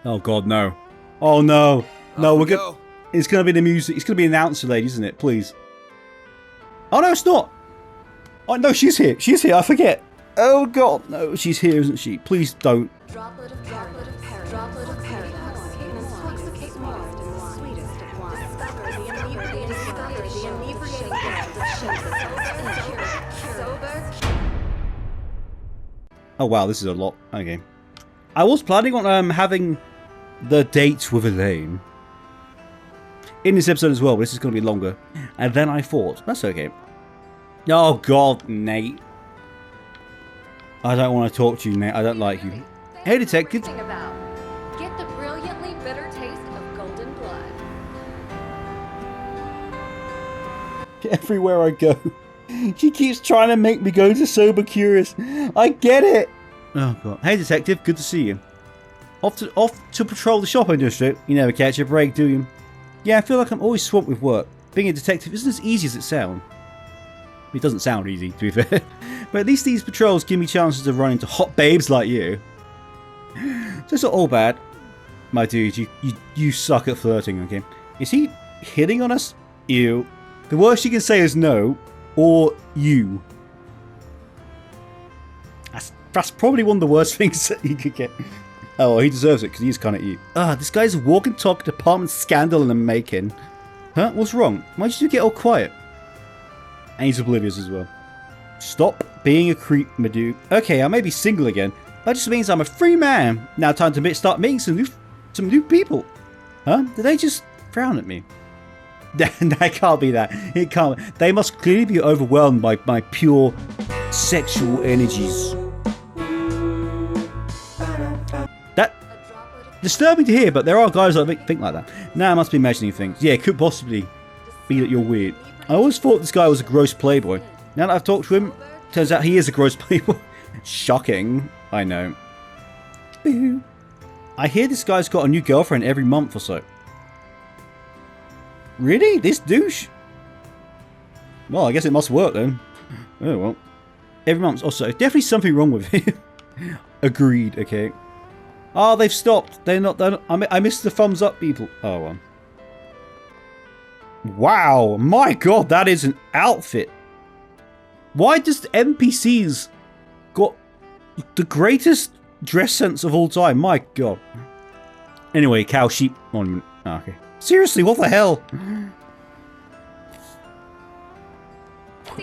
Oh god, no. Oh no. No, we're good. It's gonna be the music. It's gonna be an announcer lady, isn't it? Please. Oh no, it's not. Oh no, she's here. She's here. I forget. Oh god, no, she's here, isn't she? Please don't. Droplet of paradox. Droplet of paradox. Intoxicate most in the sweetest of wines. Discover the inebriating world of sober. Oh wow, this is a lot. Okay. I was planning on having the date with Elaine in this episode as well, but this is going to be longer. And then I thought, that's okay. Oh god, Nate. I don't want to talk to you, Nate. I don't like you. Hey, detective. Get the brilliantly bitter taste of golden blood. Everywhere I go, she keeps trying to make me go to Sober Curious. I get it. Oh god. Hey, detective. Good to see you. Off to patrol the shopping district. You never catch a break, do you? Yeah, I feel like I'm always swamped with work. Being a detective isn't as easy as it sounds. It doesn't sound easy, to be fair. But at least these patrols give me chances to run into hot babes like you. So it's not all bad. My dude, you suck at flirting, okay? Is he hitting on us? Ew. The worst you can say is no, or you. That's probably one of the worst things that you could get. Oh, well, he deserves it because he's kind of you. This guy's a walk and talk department scandal in the making. Huh? What's wrong? Why did you get all quiet? And he's oblivious as well. Stop being a creep, my dude. Okay, I may be single again. That just means I'm a free man. Now time to start meeting some new people. Huh? Did they just frown at me? That can't be that. It can't. They must clearly be overwhelmed by my pure sexual energies. That disturbing to hear, but there are guys that think like that. Now I must be imagining things. Yeah, it could possibly be that you're weird. I always thought this guy was a gross playboy. Now that I've talked to him, turns out he is a gross playboy. Shocking. I know. Boo. I hear this guy's got a new girlfriend every month or so. Really? This douche? Well, I guess it must work then. Oh well. Every month or so. Definitely something wrong with him. Agreed, okay. Oh, they've stopped. They're not. I missed the thumbs up, people. Oh, well. Wow. My god, that is an outfit. Why does NPCs got the greatest dress sense of all time? My god. Anyway, cow sheep monument. Oh, okay. Seriously, what the hell?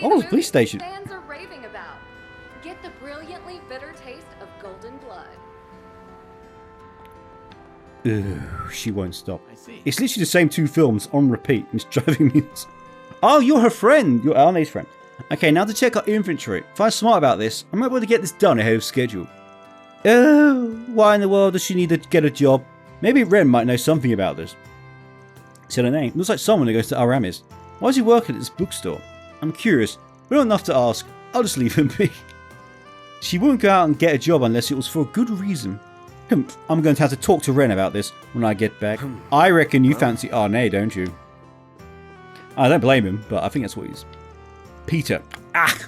Oh, the police station. Fans are raving about. Get the brilliantly bitter taste of golden blood. Ugh, she won't stop. It's literally the same two films on repeat, and it's driving me nuts. Oh, you're her friend. You're Arne's friend. Okay, now to check our inventory. If I'm smart about this, I might be able to get this done ahead of schedule. Oh, why in the world does she need to get a job? Maybe Ren might know something about this. Said her name. Looks like someone who goes to Aramis. Why is he working at this bookstore? I'm curious. We don't have enough to ask. I'll just leave him be. She wouldn't go out and get a job unless it was for a good reason. I'm going to have to talk to Ren about this when I get back. I reckon you fancy Arne, don't you? I don't blame him, but I think that's what he is. Peter. Ahhh.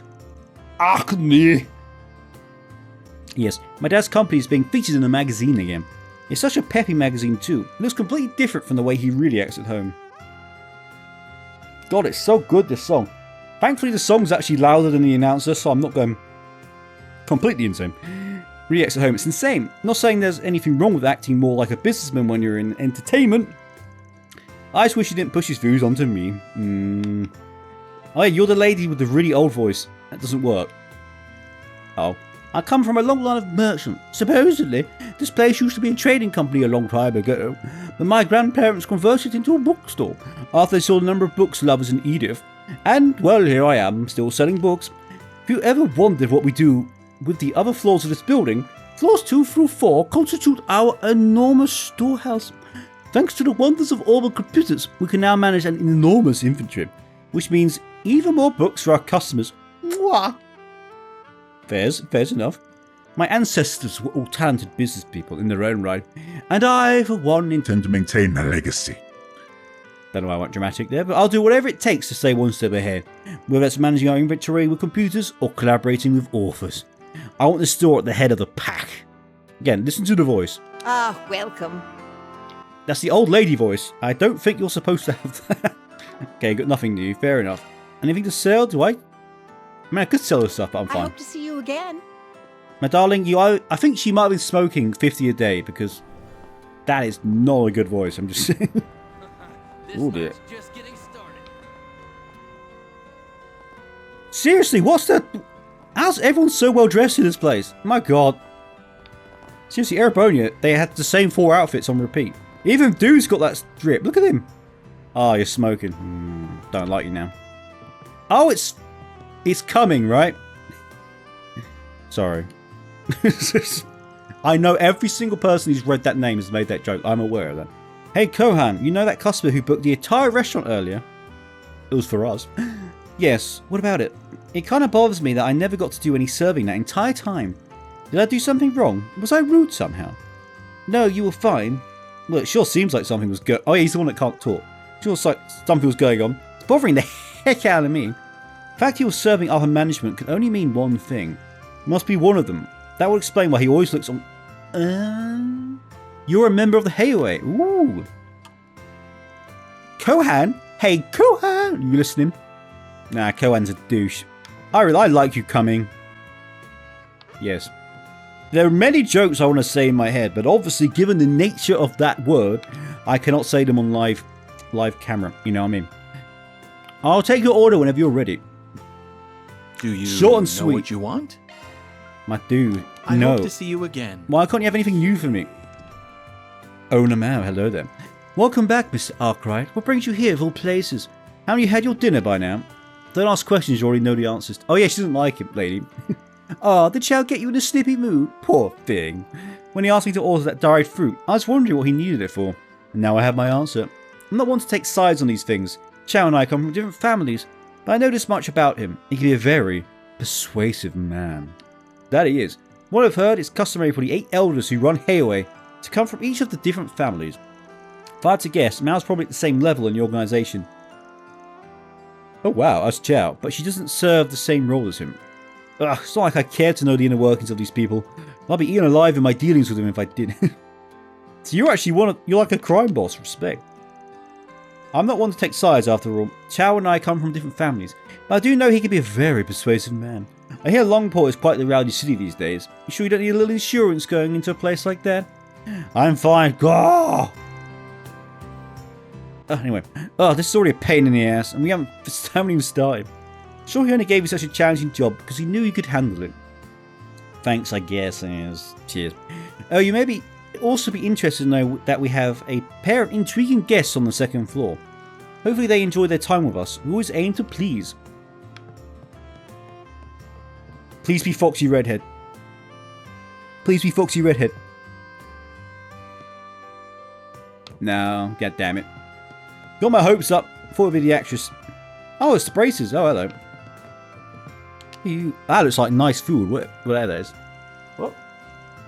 Yes, my dad's company is being featured in a magazine again. It's such a peppy magazine too. It looks completely different from the way he really acts at home. God, it's so good, this song. Thankfully the song's actually louder than the announcer, so I'm not going completely insane. Really acts at home, it's insane. I'm not saying there's anything wrong with acting more like a businessman when you're in entertainment. I just wish he didn't push his views onto me. Oh yeah, you're the lady with the really old voice. That doesn't work. Oh. I come from a long line of merchants. Supposedly, this place used to be a trading company a long time ago, but my grandparents converted it into a bookstore after they saw the number of books lovers in Edith. And, well, here I am, still selling books. If you ever wondered what we do with the other floors of this building, floors 2 through 4 constitute our enormous storehouse. Thanks to the wonders of orbital computers, we can now manage an enormous inventory, which means even more books for our customers. Mwah! Fair's enough. My ancestors were all talented business people in their own right, and I, for one, intend to maintain my legacy. Don't know why I went dramatic there, but I'll do whatever it takes to stay one step ahead, whether that's managing our inventory with computers or collaborating with authors. I want the store at the head of the pack. Again, listen to the voice. Ah, welcome. That's the old lady voice. I don't think you're supposed to have that. Okay, got nothing new. Fair enough. Anything to sell? Do I? I mean, I could sell this stuff, but I'm I fine. hope to see you again. My darling, I think she might have been smoking 50 a day because that is not a good voice. I'm just saying. Oh dear. Just getting started. Seriously, what's that? How's everyone so well dressed in this place? My god. Seriously, Erebonia, they had the same 4 outfits on repeat. Even Dude's got that strip. Look at him. Oh, you're smoking. Don't like you now. Oh, it's coming, right? Sorry. I know every single person who's read that name has made that joke. I'm aware of that. Hey, Kohan, you know that customer who booked the entire restaurant earlier? It was for us. Yes, what about it? It kind of bothers me that I never got to do any serving that entire time. Did I do something wrong? Was I rude somehow? No, you were fine. Well, it sure seems like something was Oh, yeah, he's the one that can't talk. Sure looks like something was going on. It's bothering the heck out of me. The fact he was serving upper management can only mean one thing. It must be one of them. That would explain why he always looks on... You're a member of the Hayway. Ooh. Kohan? Hey, Kohan! You listening? Nah, Kohan's a douche. I like you coming. Yes. There are many jokes I want to say in my head, but obviously given the nature of that word, I cannot say them on live camera. You know what I mean? I'll take your order whenever you're ready. Do you Short and know sweet. what you want? My dude, I no. hope to see you again. Why can't you have anything new for me? Owner Mao, hello there. Welcome back, Mr. Arkwright. What brings you here of all places? Haven't you had your dinner by now? Don't ask questions you already know the answers to. Oh yeah, she doesn't like it, lady. Oh, did Chow get you in a snippy mood? Poor thing. When he asked me to order that dried fruit, I was wondering what he needed it for. And now I have my answer. I'm not one to take sides on these things. Chow and I come from different families, but I know this much about him. He can be a very persuasive man. That he is. What I've heard is customary for the 8 elders who run Hayway to come from each of the different families. If I had to guess, Mao's probably at the same level in the organisation. Oh wow, that's Chow, but she doesn't serve the same role as him. Ugh, it's not like I care to know the inner workings of these people. I'd be eaten alive in my dealings with them if I did. So you're actually you're like a crime boss, respect. I'm not one to take sides after all. Chow and I come from different families, but I do know he can be a very persuasive man. I hear Longport is quite the rowdy city these days. You sure you don't need a little insurance going into a place like that? I'm fine. Gah! Anyway, this is already a pain in the ass, and we haven't even started. Sure, he only gave you such a challenging job because he knew you could handle it. Thanks, I guess. Yes. Cheers. Oh, you may also be interested to know that we have a pair of intriguing guests on the 2nd floor. Hopefully they enjoy their time with us. We always aim to please. Please be Foxy Redhead. Please be Foxy Redhead. No, god damn it. Got my hopes up. Thought it'd be the actress. Oh, it's the braces. Oh, hello. That looks like nice food. Whatever that is. What?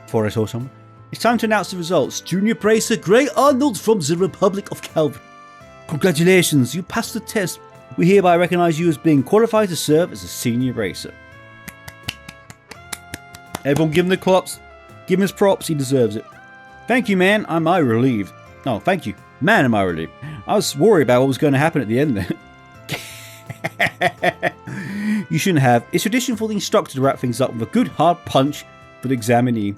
Forest or something. It's time to announce the results. Junior Bracer Grey Arnold from the Republic of Calvary. Congratulations, you passed the test. We hereby recognise you as being qualified to serve as a senior bracer. Everyone give him the claps. Give him his props, he deserves it. Thank you, man. Am I relieved? No, thank you. Man, am I relieved. I was worried about what was going to happen at the end there. You shouldn't have. It's tradition for the instructor to wrap things up with a good hard punch for the examinee.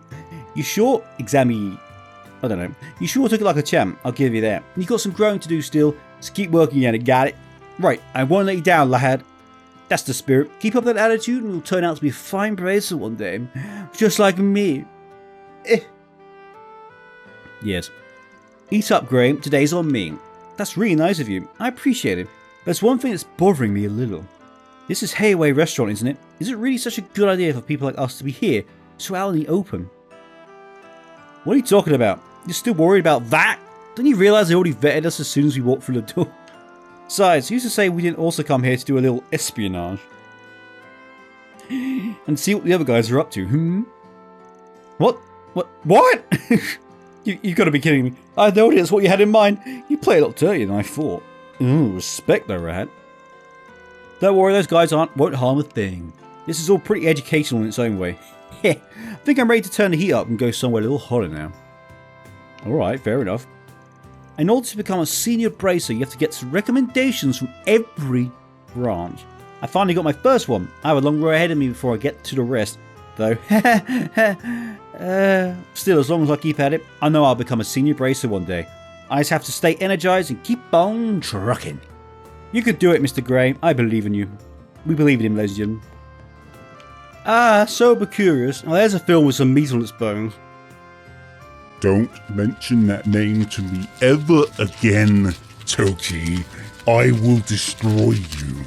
You sure? Examinee. I don't know. You sure took it like a champ. I'll give you that. You got some growing to do still. Just keep working at it. Got it? Right. I won't let you down, lad. That's the spirit. Keep up that attitude and you'll turn out to be a fine bracer one day. Just like me. Yes. Eat up, Graham. Today's on me. That's really nice of you. I appreciate it. There's one thing that's bothering me a little. This is Hayway Restaurant, isn't it? Is it really such a good idea for people like us to be here, so out in the open? What are you talking about? You're still worried about that? Don't you realise they already vetted us as soon as we walked through the door? Besides, who's to say we didn't also come here to do a little espionage? And see what the other guys are up to, What? What? You gotta be kidding me. I know that's what you had in mind. You play a lot dirtier than I thought. Ooh, respect though, Rat. Don't worry, those guys won't harm a thing. This is all pretty educational in its own way. I think I'm ready to turn the heat up and go somewhere a little hotter now. Alright, fair enough. In order to become a senior bracer, you have to get some recommendations from every branch. I finally got my first one. I have a long road ahead of me before I get to the rest, though. Still, as long as I keep at it, I know I'll become a senior bracer one day. I just have to stay energized and keep on trucking. You could do it, Mr. Gray. I believe in you. We believe in him, ladies and gentlemen. Sober curious. Now there's a film with some meat on its bones. Don't mention that name to me ever again, Toki. I will destroy you.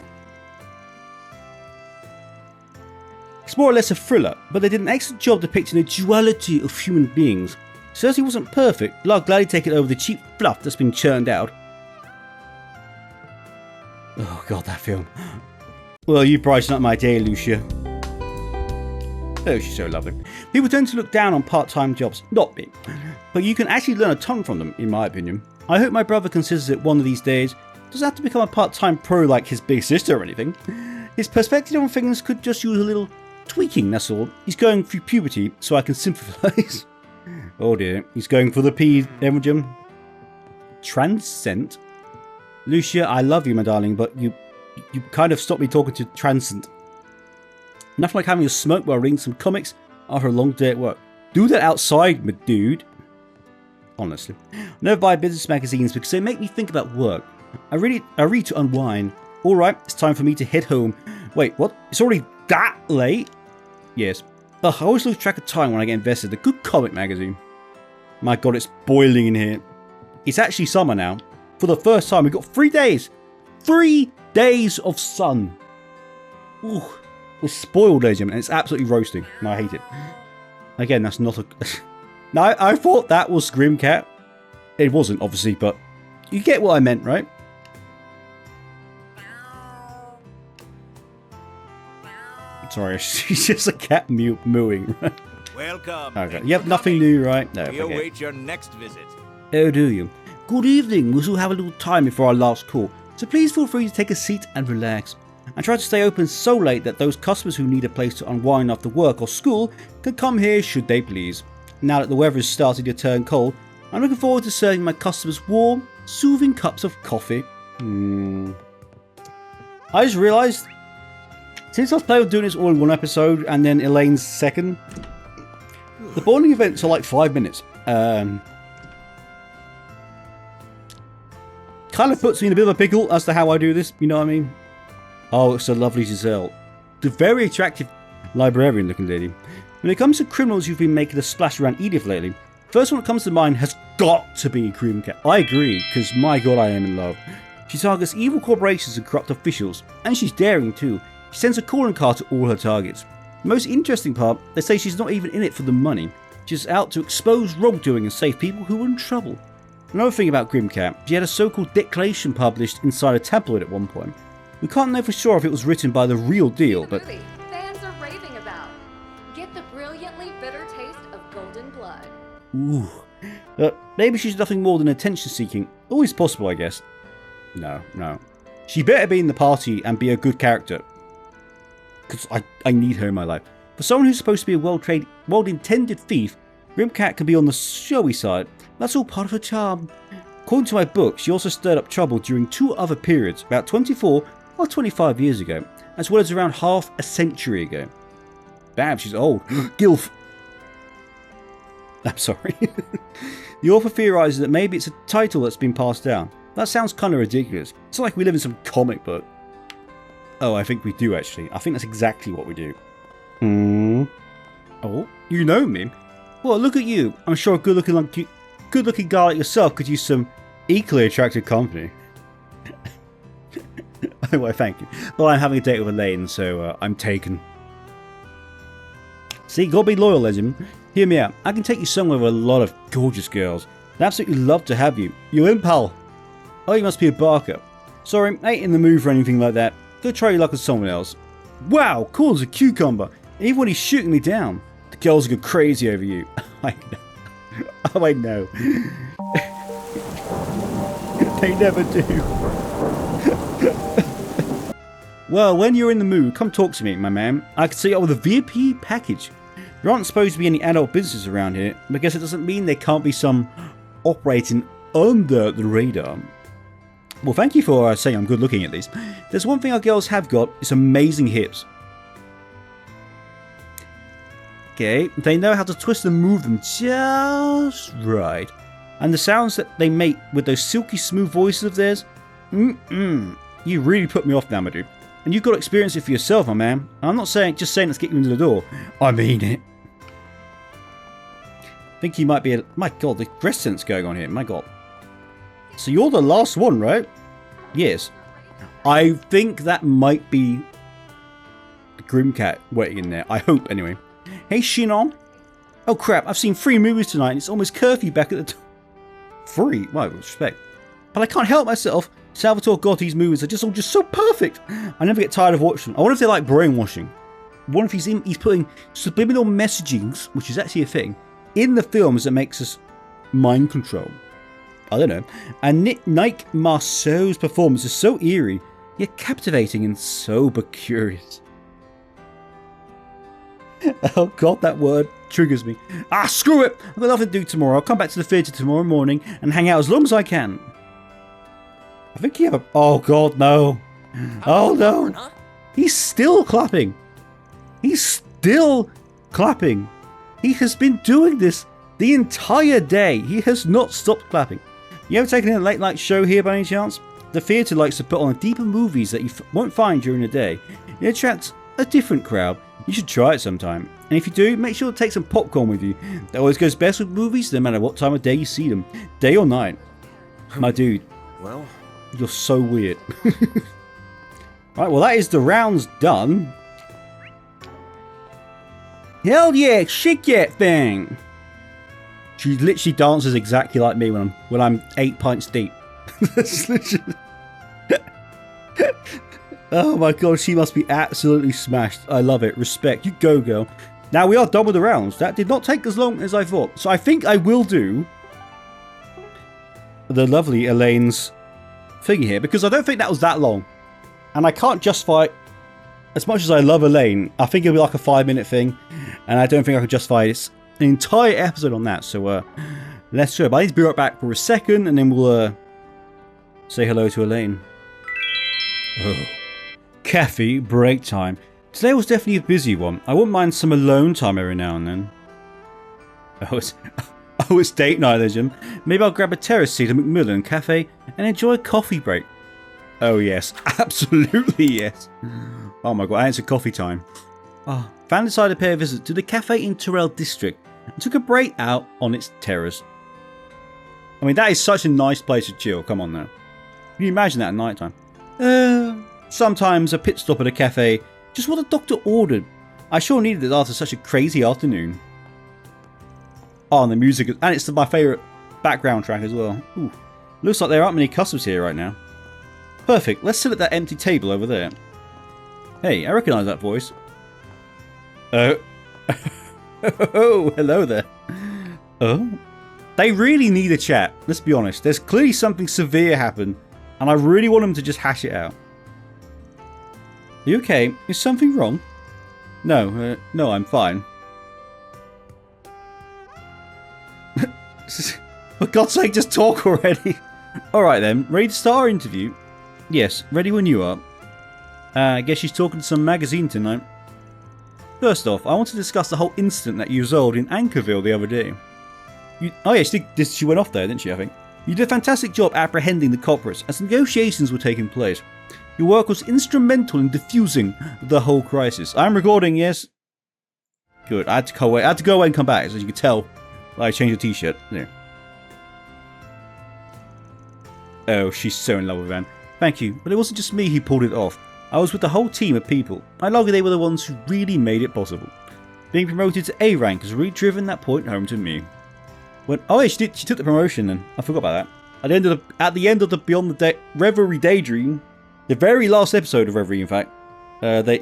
It's more or less a thriller, but they did an excellent job depicting the duality of human beings. Certainly wasn't perfect, but I'll gladly take it over the cheap fluff that's been churned out. Oh god, that film. Well, you brighten up my day, Lucia. Oh, she's so lovely. People tend to look down on part-time jobs, not me. But you can actually learn a ton from them, in my opinion. I hope my brother considers it one of these days. Doesn't have to become a part-time pro like his big sister or anything. His perspective on things could just use a little tweaking, that's all. He's going through puberty, so I can sympathise. Oh dear, he's going for the P, Emojim. Transcend? Lucia, I love you, my darling, but you kind of stopped me talking to Transcend. Nothing like having a smoke while reading some comics after a long day at work. Do that outside, my dude. Honestly. I never buy business magazines because they make me think about work. I read to unwind. Alright, it's time for me to head home. Wait, what? It's already that late? Yes. Ugh, I always lose track of time when I get invested in a good comic magazine. My god, it's boiling in here. It's actually summer now. For the first time, we've got 3 days. 3 days of sun. Ooh. We're spoiled, ladies and gentlemen. It's absolutely roasting. And I hate it. Again, that's not a... No, I thought that was Grimcat. It wasn't, obviously, but you get what I meant, right? Sorry, she's just a cat mooing. Welcome. Okay. You have nothing new, right? No. We Okay. await your next visit. Oh, do you? Good evening. We shall have a little time before our last call, so please feel free to take a seat and relax. I try to stay open so late that those customers who need a place to unwind after work or school can come here should they please. Now that the weather is starting to turn cold, I'm looking forward to serving my customers warm, soothing cups of coffee. I just realised, since I was planning on doing this all in one episode and then Elaine's second, the bonding events are like 5 minutes. Kind of puts me in a bit of a pickle as to how I do this, you know what I mean? Oh, it's so lovely Giselle. The very attractive librarian looking lady. When it comes to criminals who've been making a splash around Edith lately, first one that comes to mind has got to be Creamcat. I agree, because my god I am in love. She targets evil corporations and corrupt officials, and she's daring too. She sends a calling card to all her targets. The most interesting part, they say she's not even in it for the money. She's out to expose wrongdoing and save people who are in trouble. Another thing about Grimcat, she had a so-called declaration published inside a tabloid at one point. We can't know for sure if it was written by the real deal, but... Movie fans are raving about. Get the brilliantly bitter taste of golden blood. Ooh. Maybe she's nothing more than attention-seeking. Always possible, I guess. No. She better be in the party and be a good character. Because I need her in my life. For someone who's supposed to be a well-intended thief, Grimcat can be on the showy side. That's all part of her charm. According to my book, she also stirred up trouble during 2 other periods, about 24 or 25 years ago, as well as around half a century ago. Damn, she's old. Gilf. I'm sorry. The author theorises that maybe it's a title that's been passed down. That sounds kind of ridiculous. It's not like we live in some comic book. Oh, I think we do actually. I think that's exactly what we do. Oh, you know me? Well, look at you. I'm sure a good-looking guy like yourself could use some equally attractive company. Well, thank you. Well, I'm having a date with Elaine, so I'm taken. See, gotta be loyal, legend. Hear me out. I can take you somewhere with a lot of gorgeous girls. I'd absolutely love to have you. You in, pal? Oh, you must be a barker. Sorry, I ain't in the mood for anything like that. Go try your luck with someone else. Wow, cool as a cucumber. Even when he's shooting me down. The girls go crazy over you. I know. Oh, I know. They never do. Well, when you're in the mood, come talk to me, my man. I can set you up with a VIP package. There aren't supposed to be any adult businesses around here, but I guess it doesn't mean there can't be some operating under the radar. Well, thank you for saying I'm good looking at least. There's one thing our girls have got, it's amazing hips. Okay, they know how to twist and move them just right. And the sounds that they make with those silky smooth voices of theirs, you really put me off now, my dude. And you've got to experience it for yourself, my man. And I'm not just saying let's get you into the door. I mean it. I think he might be my god, the dress sense going on here, my god. So you're the last one, right? Yes. I think that might be the Grimcat waiting in there. I hope, anyway. Hey, Shinon. Oh crap, I've seen 3 movies tonight and it's almost curfew back at the 3? Well, with respect. But I can't help myself. Salvatore Gotti's movies are just all so perfect. I never get tired of watching them. I wonder if they like brainwashing. I wonder if he's putting subliminal messagings, which is actually a thing, in the films that makes us mind control. I don't know. And Nike Marceau's performance is so eerie, yet captivating and sober curious. Oh god, that word triggers me. Ah, screw it! I've got nothing to do tomorrow. I'll come back to the theatre tomorrow morning and hang out as long as I can. I think he have a... Oh god, no. Oh no. He's still clapping. He's still clapping. He has been doing this the entire day. He has not stopped clapping. You ever taken a late night show here by any chance? The theatre likes to put on deeper movies that you won't find during the day. It attracts a different crowd. You should try it sometime. And if you do, make sure to take some popcorn with you. That always goes best with movies, no matter what time of day you see them. Day or night. My dude. Well, you're so weird. Right, well that is the rounds done. Hell yeah, shake that thing. She literally dances exactly like me when I'm 8 pints deep. That's literally... Oh my god, she must be absolutely smashed. I love it. Respect. You go, girl. Now we are done with the rounds. That did not take as long as I thought. So I think I will do the lovely Elaine's thing here, because I don't think that was that long. And I can't justify it. As much as I love Elaine, I think it'll be like a 5-minute thing. And I don't think I can justify an entire episode on that. So let's go. But I need to be right back for a second, and then we'll say hello to Elaine. Oh. Cafe break time. Today was definitely a busy one. I wouldn't mind some alone time every now and then. Oh, it's date night, there, Jim. Maybe I'll grab a terrace seat at Macmillan Cafe and enjoy a coffee break. Oh yes, absolutely yes. Oh my god, and it's a coffee time. Oh, fan decided to pay a visit to the cafe in Tyrell district and took a break out on its terrace. I mean, that is such a nice place to chill. Come on now. Can you imagine that at night time? Sometimes a pit stop at a cafe, just what the doctor ordered. I sure needed it after such a crazy afternoon. Oh, and the music, and it's my favourite background track as well. Ooh. Looks like there aren't many customers here right now. Perfect, let's sit at that empty table over there. Hey, I recognise that voice. Oh, hello there. Oh, they really need a chat, let's be honest. There's clearly something severe happened, and I really want them to just hash it out. Are you okay? Is something wrong? No, no, I'm fine. For God's sake, just talk already. Alright then, ready to start our interview? Yes, ready when you are. I guess she's talking to some magazine tonight. First off, I want to discuss the whole incident that you resolved in Anchorville the other day. Oh yeah, she went off there, didn't she, I think? You did a fantastic job apprehending the culprits as negotiations were taking place. Your work was instrumental in diffusing the whole crisis. I'm recording, yes? Good, I had to go away and come back, as you can tell. I changed the t-shirt. There. Oh, she's so in love with Van. Thank you, but it wasn't just me who pulled it off. I was with the whole team of people. I argue they were the ones who really made it possible. Being promoted to A rank has really driven that point home to me. Oh yeah, she took the promotion then. I forgot about that. At the end of the Beyond the Reverie Daydream, the very last episode of Reverie, in fact,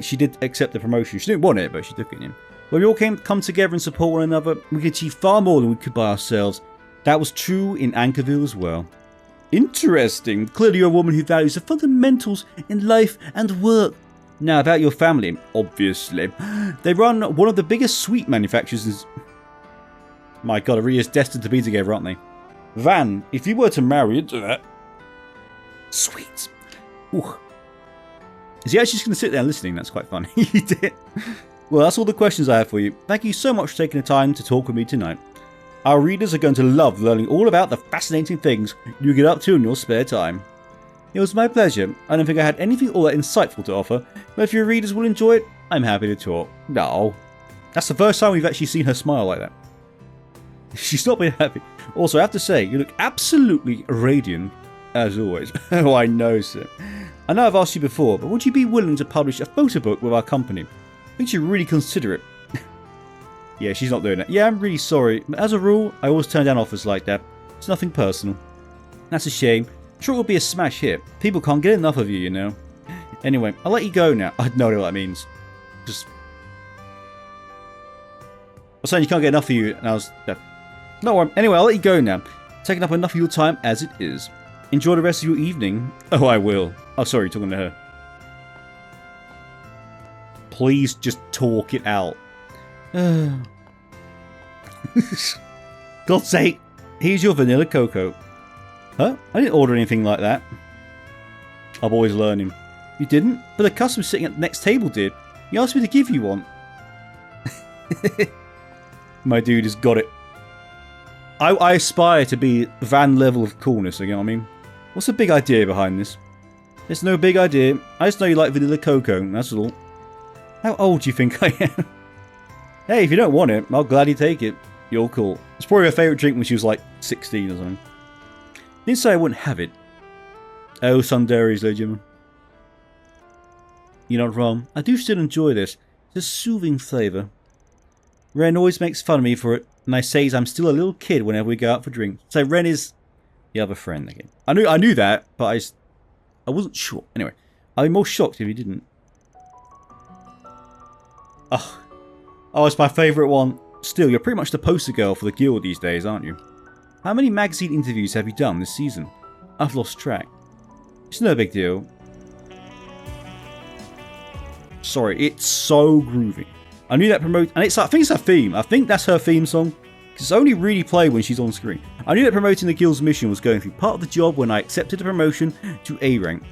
she did accept the promotion. She didn't want it, but she took it in. When we all come together and support one another, we could achieve far more than we could by ourselves. That was true in Anchorville as well. Interesting. Clearly you're a woman who values the fundamentals in life and work. Now about your family, obviously. They run one of the biggest sweet manufacturers. My god, it really is destined to be together, aren't they? Van, if you were to marry into that... Sweet. Ooh. Is he actually just going to sit there listening? That's quite funny. He did. Well, that's all the questions I have for you. Thank you so much for taking the time to talk with me tonight. Our readers are going to love learning all about the fascinating things you get up to in your spare time. It was my pleasure. I don't think I had anything all that insightful to offer, but if your readers will enjoy it, I'm happy to talk. No. That's the first time we've actually seen her smile like that. She's not been happy. Also, I have to say, you look absolutely radiant, as always. Oh, I know, sir. I know I've asked you before, but would you be willing to publish a photo book with our company? I think you'd really consider it. Yeah, she's not doing it. Yeah, I'm really sorry, but as a rule, I always turn down offers like that. It's nothing personal. That's a shame. Sure, it will be a smash hit. People can't get enough of you, you know. Anyway, I'll let you go now. I don't know what that means. Just... I'm saying you can't get enough of you, and I was... No, anyway, I'll let you go now. Taking up enough of your time as it is. Enjoy the rest of your evening. Oh, I will. Oh, sorry, talking to her. Please just talk it out. God's sake, here's your vanilla cocoa. Huh? I didn't order anything like that. I'm always learning. You didn't? But the customer sitting at the next table did. He asked me to give you one. My dude has got it. I aspire to be Van level of coolness, you know what I mean? What's the big idea behind this? There's no big idea. I just know you like vanilla cocoa, that's all. How old do you think I am? Hey, if you don't want it, I'll gladly take it. You're cool. It's probably her favourite drink when she was like 16 or something. Didn't say I wouldn't have it. Oh, sundaries, ladies and gentlemen. You're not wrong. I do still enjoy this. It's a soothing flavour. Ren always makes fun of me for it, and I says I'm still a little kid whenever we go out for drinks. So Ren is the other friend again. I knew that, but I wasn't sure. Anyway, I'd be more shocked if he didn't. Oh, it's my favourite one. Still, you're pretty much the poster girl for the guild these days, aren't you? How many magazine interviews have you done this season? I've lost track. It's no big deal. Sorry, it's so groovy. I knew that promote, and I think it's her theme. I think that's her theme song. Because it's only really played when she's on screen. I knew that promoting the guild's mission was going to be part of the job when I accepted the promotion to A rank.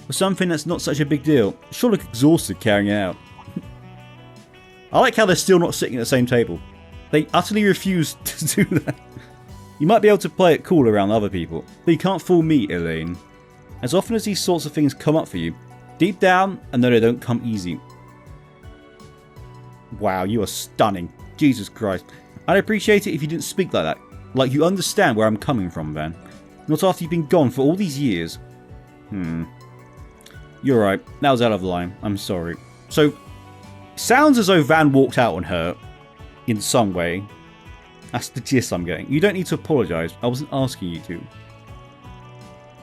For something that's not such a big deal, I sure look exhausted carrying it out. I like how they're still not sitting at the same table. They utterly refuse to do that. You might be able to play it cool around other people, but you can't fool me, Elaine. As often as these sorts of things come up for you, deep down, I know they don't come easy. Wow, you are stunning. Jesus Christ. I'd appreciate it if you didn't speak like that. Like you understand where I'm coming from, Van. Not after you've been gone for all these years. You're right. That was out of line. I'm sorry. So, sounds as though Van walked out on her in some way. That's the gist I'm getting. You don't need to apologise. I wasn't asking you to.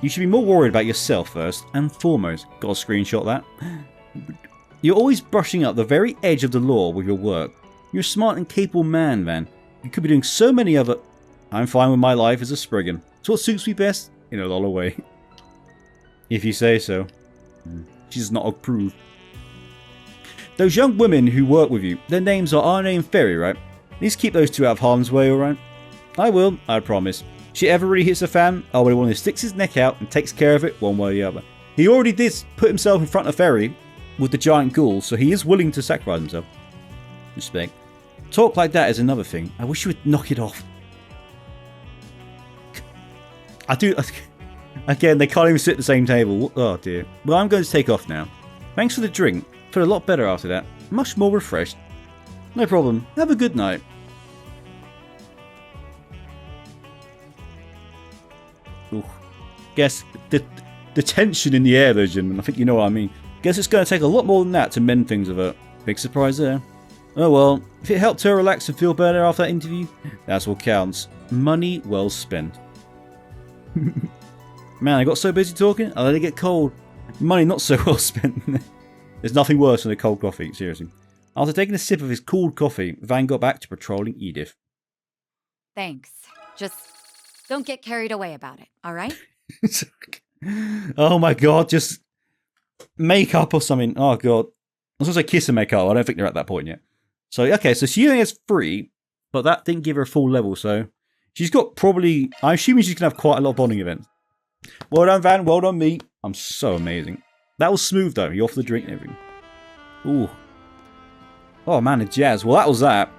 You should be more worried about yourself first and foremost. Got to screenshot that. You're always brushing up the very edge of the law with your work. You're a smart and capable man, Van. You could be doing so many other... I'm fine with my life as a Spriggan. It's what suits me best in a lot of way. If you say so. She does not approve. Those young women who work with you, their names are Ahhh and Ferry, right? Please keep those two out of harm's way, alright? I will, I promise. If she ever really hits a fan, I'll be one who sticks his neck out and takes care of it one way or the other. He already did put himself in front of Ferry with the giant ghoul, so he is willing to sacrifice himself. Respect. Talk like that is another thing. I wish you would knock it off. I do... Again, they can't even sit at the same table. Oh dear. Well, I'm going to take off now. Thanks for the drink. Feel a lot better after that. Much more refreshed. No problem. Have a good night. Ooh. Guess the tension in the air though, gentlemen. I think you know what I mean. Guess it's going to take a lot more than that to mend things with her. Big surprise there. Oh well, if it helped her relax and feel better after that interview, that's what counts. Money well spent. Man, I got so busy talking, I let it get cold. Money not so well spent. There's nothing worse than a cold coffee, seriously. After taking a sip of his cooled coffee, Van got back to patrolling Edith. Thanks. Just don't get carried away about it, alright? Oh my god, just makeup or something. Oh god. I was going to say kiss and make up. I don't think they're at that point yet. So, okay, so she only has 3, but that didn't give her a full level, so She's got probably... I'm assuming she's going to have quite a lot of bonding events. Well done, Van. Well done, me. I'm so amazing. That was smooth, though. You offered the drink and everything. Ooh. Oh, man, a jazz. Well, that was that.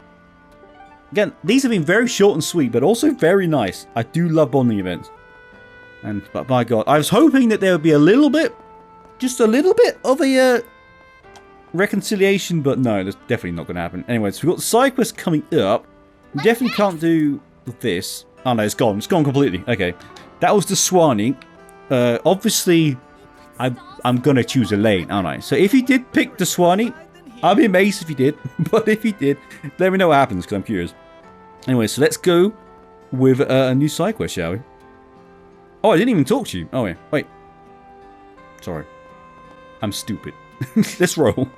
Again, these have been very short and sweet, but also very nice. I do love bonding events. But my God, I was hoping that there would be a little bit... Just a little bit of a... reconciliation, but no, that's definitely not going to happen. Anyway, so we've got the side quest coming up. We definitely can't do this. Oh no, it's gone. It's gone completely. Okay. That was the Swanee. Obviously, I'm going to choose Elaine, aren't I? So if he did pick the Swanee, I'd be amazed if he did. But if he did, let me know what happens, because I'm curious. Anyway, so let's go with a new side quest, shall we? Oh, I didn't even talk to you. Oh, yeah. Wait. Sorry. I'm stupid. Let's roll.